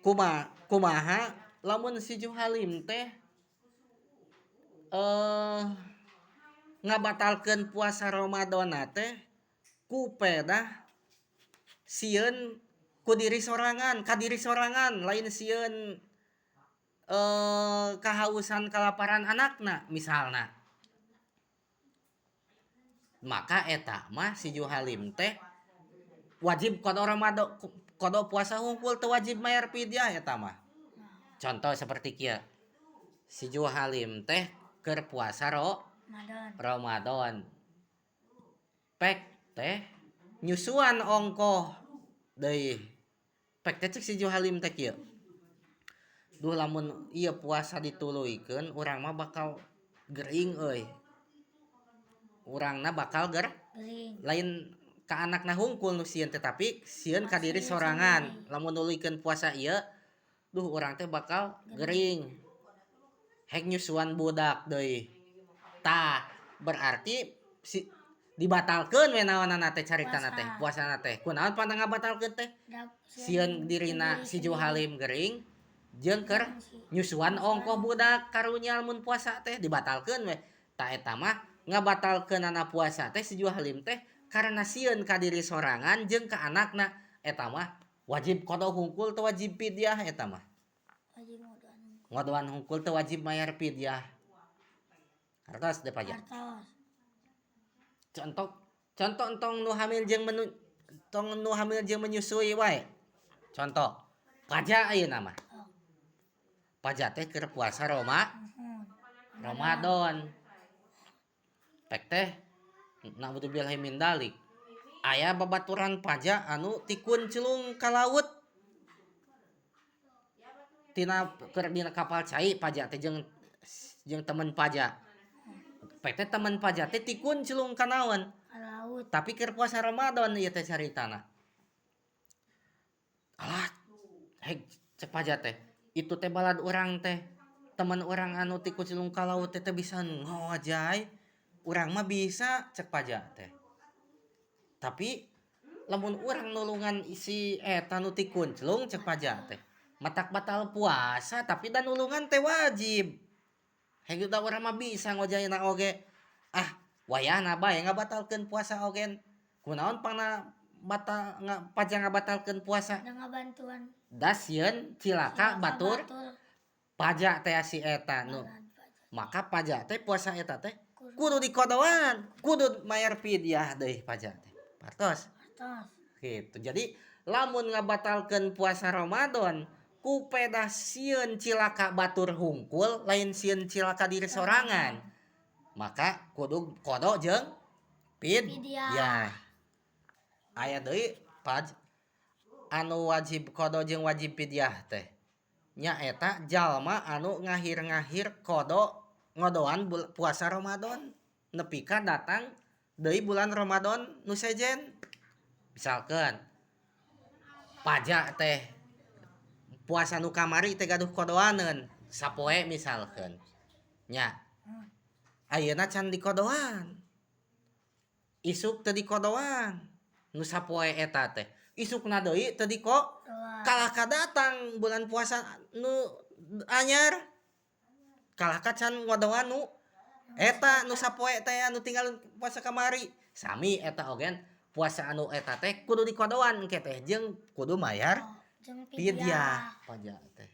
kumaha lamun si Juhalim teh eh ngabatalkeun puasa Ramadan teh ku pedah sieun ku diri sorangan, ka diri sorangan lain sieun kahausan kalaparan anakna misalna. Maka eta mah si Juhalim teh wajib kodo Ramadan kodo puasa hungkul teu wajib mayar fidyah eta mah. Contoh seperti kieu. Si Juhalim teh keur puasa Ramadan. Pek teh nyusuan ongkoh deui. Pek teh cek si Juhalim teh kieu. Duh lamun ieu puasa dituluykeun urang mah bakal gering euy. Urangna bakal lain ka anakna hungkul nu sieun tetapi sieun ka diri sorangan. Lamun nuluykeun puasa ieu duh urang teh bakal gering. Hek nyusuan budak deui. Tah berarti si dibatalkeun we naonana teh caritana teh puasana teh. Kunaon pantang ngabatalkeun teh? Sieun dirina si Juhalim gering jeung keur nyusuan ongkoh budak karunya mun puasa teh dibatalkeun we. Tah eta mah ngabatalkeunana puasa teh si Juhalim teh karena sieun ka diri sorangan jeung ka anakna eta mah wajib qada hungkul teu wajib fidyah eta mah. Wajib ngodoan hungkul teu wajib mayar fidyah. Hartos teu paja. Contoh entong nu hamil jeung menyusui wae. Contoh paja ayeuna mah. Paja teh keur puasa Ramadan. Pek teh naudzubillahi min dalik. Aya babaturan paja anu tikun celung ka laut. Tina keur dina kapal cai paja teh jeung temen paja. Pek teh temen paja teh tikun celung ka naon? laut. Tapi keur puasa Ramadan ieu teh caritana. Alah, hek cek paja teh. Itu teh balad urang teh. Teman urang anu tikun celung ka laut teh bisa ngawajai. Urang mah bisa cek paja teh. Tapi lamun urang nulungan isi eta nu tikun celung cek paja teh. Matak batal puasa tapi da nulungan teh wajib. Hege da urang mah bisa ngojaina oge. Ah, wayahna bae ngabatalkeun puasa ogen. Kunaon pangna batal paja ngabatalkeun puasa? Da ngabantuan. Da sieun cilaka batur paja teh si eta nu. Maka paja teh puasa eta teh kudu dikodoan, kudu mayar fidyah deui paja teh. Partos. Gitu. Jadi lamun ngabatalkeun puasa Ramadan ku pedah sieun cilaka batur hungkul lain sieun cilaka diri sorangan. Maka kudu kodo jeung fidyah. Aya deui anu wajib kodo jeung wajib fidyah teh. Nya eta jalma anu ngahir-ngahir kodo ngodoan puasa Ramadan nepi ka datang deui bulan Ramadan nu sejen. Misalkeun paja teh puasa nu kamari teh gaduh kodoaneun sapoe misalkeun. Nya ayeuna can dikodoan. Isuk teu dikodoan. Nu sapoe eta teh. Isukna deui teu kalah ka datang bulan puasa nu anyar. Kalah ka can ngodoan nu eta nu sapoe teh anu tinggal puasa kamari. Sami eta ogen puasa anu eta teh kudu dikodoan engke teh jeung kudu mayar fidyah paja teh.